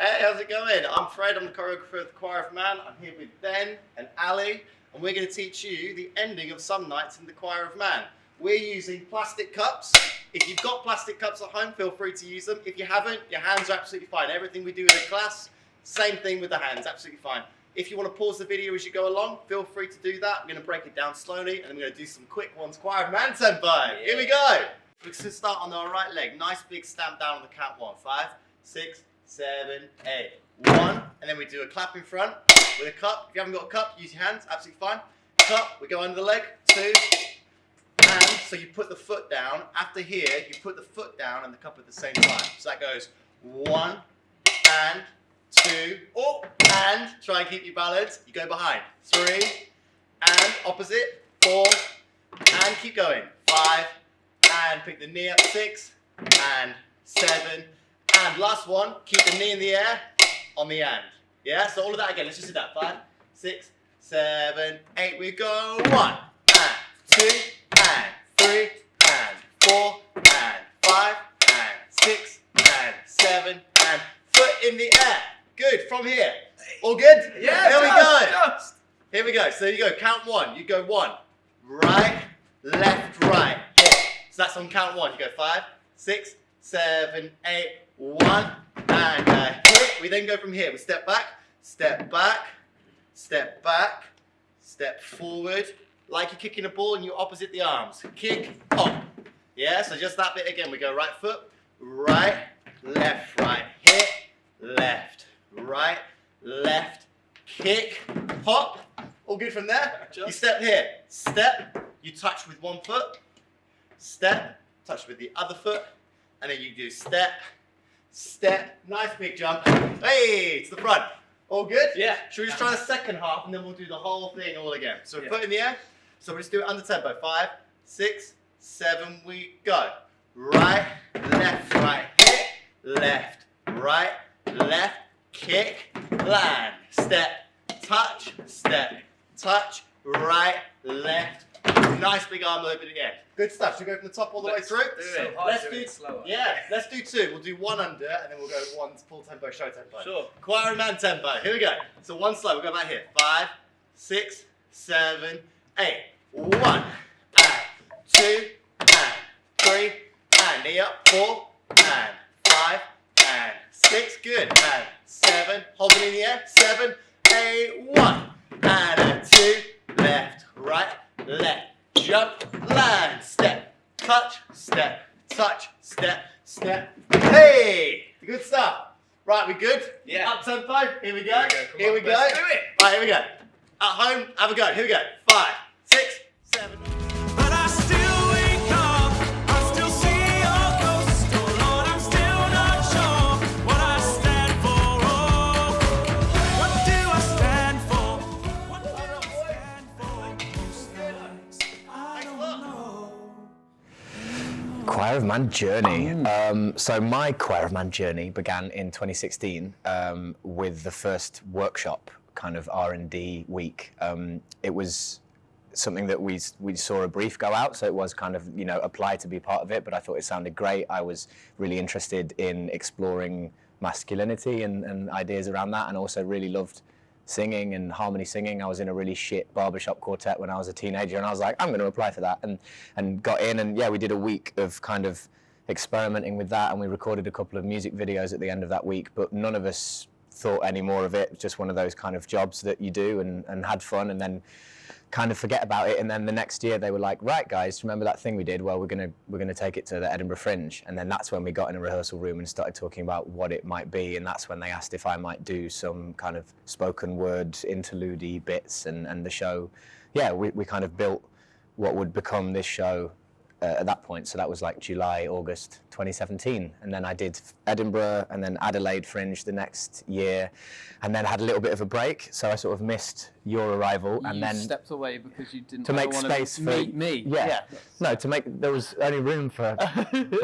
Hey, how's it going? I'm Fred, I'm the choreographer of the Choir of Man. I'm here with Ben and Ali, and we're going to teach you the ending of some nights in the Choir of Man. We're using plastic cups. If you've got plastic cups at home, feel free to use them. If you haven't, your hands are absolutely fine. Everything we do in the class, same thing with the hands, absolutely fine. If you want to pause the video as you go along, feel free to do that. I'm going to break it down slowly, and I'm going to do some quick ones. Choir of Man tempo. Yeah. Here we go. We're going to start on our right leg. Nice big stamp down on the count 1. 5, 6, 7, 8. 1, and then we do a clap in front with a cup. If you haven't got a cup, use your hands, absolutely fine. Cup, we go under the leg. 2, and so you put the foot down. After here, you put the foot down and the cup at the same time. So that goes 1 and 2, oh, and try and keep your balance. You go behind. 3, and opposite. 4, and keep going. 5, and pick the knee up. 6, and 7, and last one, keep the knee in the air on the and. Yeah, so all of that again. Let's just do that. 5, 6, 7, 8. We go 1, and 2, and 3, and 4, and 5, and 6, and 7, and foot in the air. Good. From here. All good? Yeah. Here we go. Just. Here we go. So you go. Count 1. You go 1. Right, left, right. Hit. So that's on count 1. You go 5, 6, 7, 8. 1 and hit. We then go from here. We step back, step back, step back, step forward, like you're kicking a ball and you opposite the arms. Kick, pop. Yeah, so just that bit again. We go right foot, right, left, hit, left, right, left, kick, pop. All good from there? You step here. Step, you touch with one foot, step, touch with the other foot, and then you do step, step, nice big jump, hey, to the front. All good? Yeah. Should we just try the second half and then we'll do the whole thing all again? So Yeah. foot in the air. So we'll just do it under tempo. 5, 6, 7, we go. Right, hit, left, kick, land, step, touch, right, left. Nice big arm over the end. Good stuff. Should we go from the top all the way through? Let's do slower. Yeah, let's do 2. We'll do 1 under and then we'll go 1 full tempo, show tempo. Sure. Choir and man tempo. Here we go. So 1 slow. We'll go back here. 5, 6, 7, 8. 1 and 2 and 3 and knee up. 4 and 5 and 6. Good. And 7. Hold it in the air. 7, 8. 1 and a 2. Left, right, left. Jump, land, step, touch, step. Hey! Good stuff. Right, we good? Yeah. Up tempo. Here we go. Here we go. Let's do it. Right, here we go. At home, have a go. Here we go. 5, 6, 7. But I still wake up, I still see your ghost. Oh Lord, I'm still not sure what I stand for. Oh, what do I stand for? What do I stand for? Most nights, I don't know. Choir of Man journey. So my Choir of Man journey began in 2016 with the first workshop, kind of R&D week. It was something that we saw a brief go out, so it was kind of, apply to be part of it, but I thought it sounded great. I was really interested in exploring masculinity and ideas around that, and also really loved singing and harmony singing. I was in a really shit barbershop quartet when I was a teenager, and I was like, I'm going to apply for that, and got in, and yeah, we did a week of kind of experimenting with that, and we recorded a couple of music videos at the end of that week, but none of us thought any more of it. Just one of those kind of jobs that you do and had fun, and then kind of forget about it. And then the next year they were like, right guys, remember that thing we did? Well, we're gonna take it to the Edinburgh Fringe. And then that's when we got in a rehearsal room and started talking about what it might be, and that's when they asked if I might do some kind of spoken word interlude-y bits, and the show, yeah, we kind of built what would become this show at that point. So that was like July, August 2017. And then I did Edinburgh and then Adelaide Fringe the next year, and then had a little bit of a break. So I sort of missed your arrival, and You then stepped away because you didn't to make want space to for meet me. Yeah. No, to make, there was only room for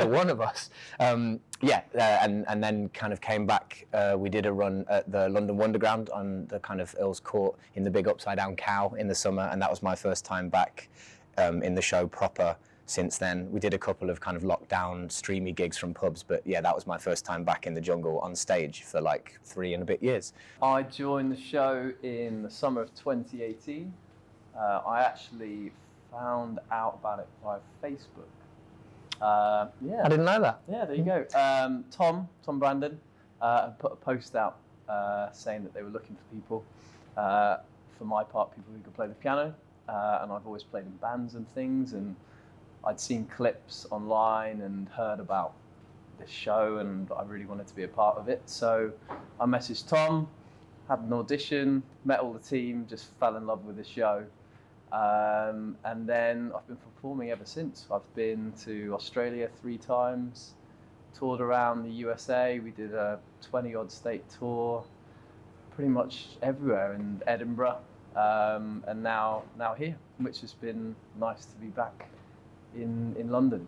one of us. And then kind of came back. We did a run at the London Wonderground on the kind of Earl's Court in the big upside down cow in the summer, and that was my first time back in the show proper. since then. We did a couple of kind of lockdown streamy gigs from pubs, but yeah, that was my first time back in the jungle on stage for like 3 and a bit years. I joined the show in the summer of 2018. I actually found out about it via Facebook. Yeah, I didn't know that. Yeah, there you go. Tom Brandon put a post out saying that they were looking for people. For my part, people who could play the piano, and I've always played in bands and things, and I'd seen clips online and heard about this show, and I really wanted to be a part of it. So I messaged Tom, had an audition, met all the team, just fell in love with the show. And then I've been performing ever since. I've been to Australia 3 times, toured around the USA. We did a 20-odd state tour, pretty much everywhere, in Edinburgh, and now here, which has been nice to be back in London.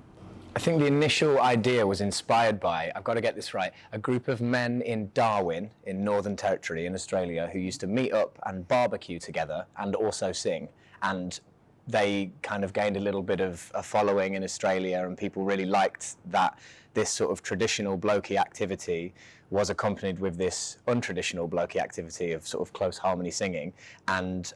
I think the initial idea was inspired by, I've got to get this right, a group of men in Darwin, in Northern Territory in Australia, who used to meet up and barbecue together and also sing. And they kind of gained a little bit of a following in Australia, and people really liked that this sort of traditional blokey activity was accompanied with this untraditional blokey activity of sort of close harmony singing. And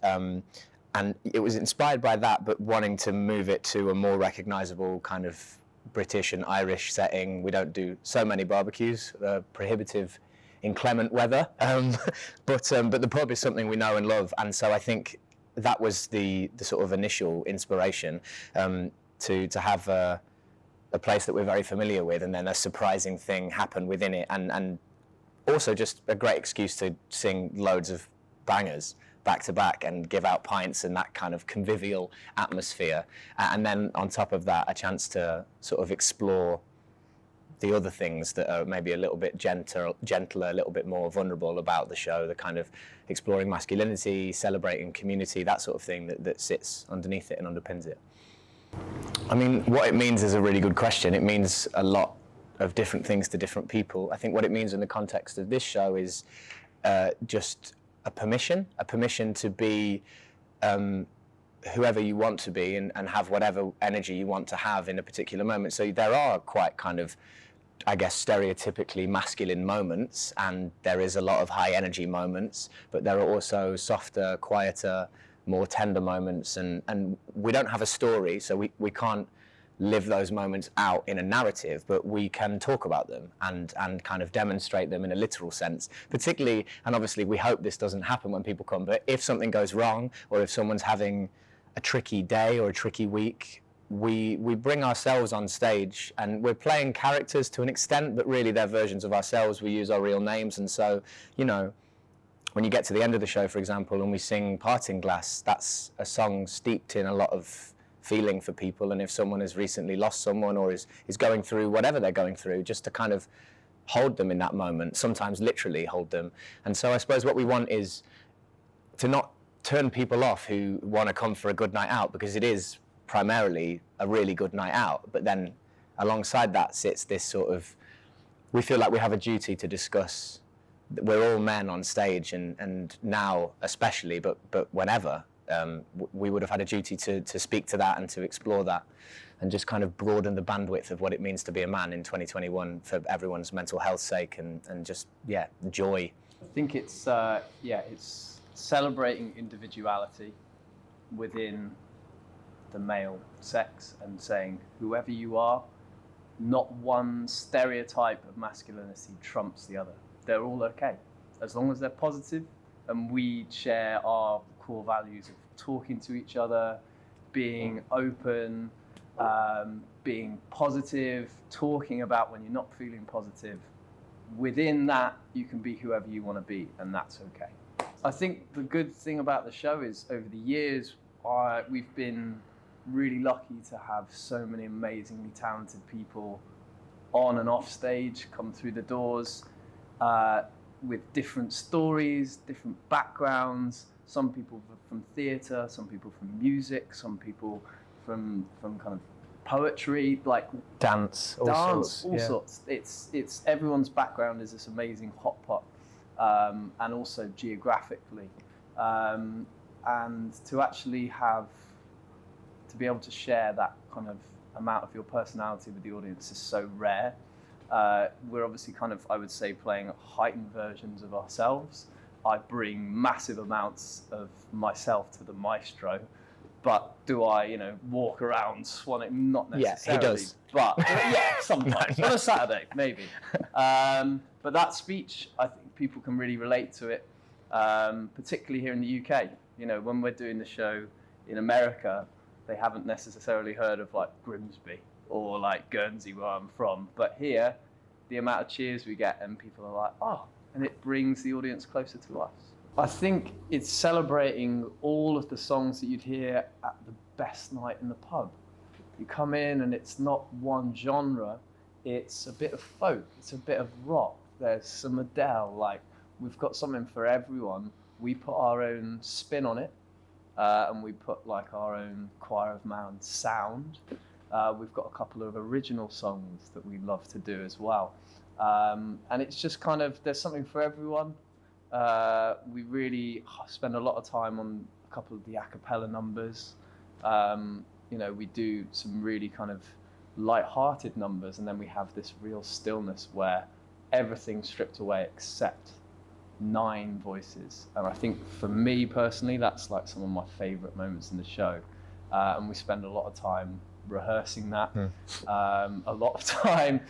it was inspired by that, but wanting to move it to a more recognisable kind of British and Irish setting. We don't do so many barbecues, prohibitive inclement weather, but the pub is something we know and love, and so I think that was the sort of initial inspiration, to have a place that we're very familiar with, and then a surprising thing happen within it, and also just a great excuse to sing loads of bangers back to back and give out pints and that kind of convivial atmosphere. And then on top of that, a chance to sort of explore the other things that are maybe a little bit gentler, a little bit more vulnerable about the show, the kind of exploring masculinity, celebrating community, that sort of thing that sits underneath it and underpins it. I mean, what it means is a really good question. It means a lot of different things to different people. I think what it means in the context of this show is just a permission to be whoever you want to be and have whatever energy you want to have in a particular moment. So there are quite kind of, I guess, stereotypically masculine moments, and there is a lot of high energy moments, but there are also softer, quieter, more tender moments, and we don't have a story, so we can't live those moments out in a narrative, but we can talk about them and kind of demonstrate them in a literal sense, particularly, and obviously we hope this doesn't happen when people come, but if something goes wrong, or if someone's having a tricky day or a tricky week, we bring ourselves on stage, and we're playing characters to an extent, but really they're versions of ourselves. We use our real names, and so, you know, when you get to the end of the show, for example, and we sing Parting Glass, that's a song steeped in a lot of feeling for people, and if someone has recently lost someone or is going through whatever they're going through, just to kind of hold them in that moment, sometimes literally hold them. And so I suppose what we want is to not turn people off who want to come for a good night out, because it is primarily a really good night out, but then alongside that sits this sort of, we feel like we have a duty to discuss, we're all men on stage, and now especially, but whenever, we would have had a duty to speak to that and to explore that and just kind of broaden the bandwidth of what it means to be a man in 2021 for everyone's mental health's sake, and just, yeah, joy. I think it's celebrating individuality within the male sex and saying whoever you are, not one stereotype of masculinity trumps the other. They're all okay, as long as they're positive, and we share our core values of talking to each other, being open, being positive, talking about when you're not feeling positive. Within that, you can be whoever you want to be, and that's okay. I think the good thing about the show is, over the years, we've been really lucky to have so many amazingly talented people on and off stage come through the doors with different stories, different backgrounds. Some people from theatre, some people from music, some people from kind of poetry, like dance, all sorts. It's everyone's background is this amazing hot pot, and also geographically, and to actually be able to share that kind of amount of your personality with the audience is so rare. We're obviously kind of, I would say, playing heightened versions of ourselves. I bring massive amounts of myself to the maestro, but do I, you know, walk around swanning? Not necessarily. Yeah, he does. But yeah, sometimes on a Saturday, maybe. But that speech, I think people can really relate to it, particularly here in the UK. You know, when we're doing the show in America, they haven't necessarily heard of like Grimsby or like Guernsey, where I'm from. But here, the amount of cheers we get, and people are like, oh, and it brings the audience closer to us. I think it's celebrating all of the songs that you'd hear at the best night in the pub. You come in and it's not one genre, it's a bit of folk, it's a bit of rock, there's some Adele, like we've got something for everyone. We put our own spin on it, and we put like our own Choir of Man sound. We've got a couple of original songs that we love to do as well. And it's just kind of, there's something for everyone. We really spend a lot of time on a couple of the a cappella numbers. You know, we do some really kind of light-hearted numbers, and then we have this real stillness where everything's stripped away except 9 voices. And I think for me personally, that's like some of my favorite moments in the show. And we spend a lot of time rehearsing that, a lot of time,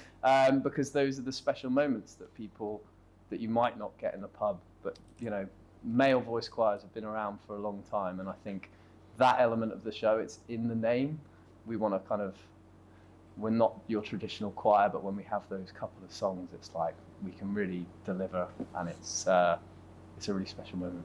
because those are the special moments that you might not get in the pub. But, you know, male voice choirs have been around for a long time, and I think that element of the show, it's in the name. We want to kind of, we're not your traditional choir, but when we have those couple of songs, it's like we can really deliver, and it's a really special moment.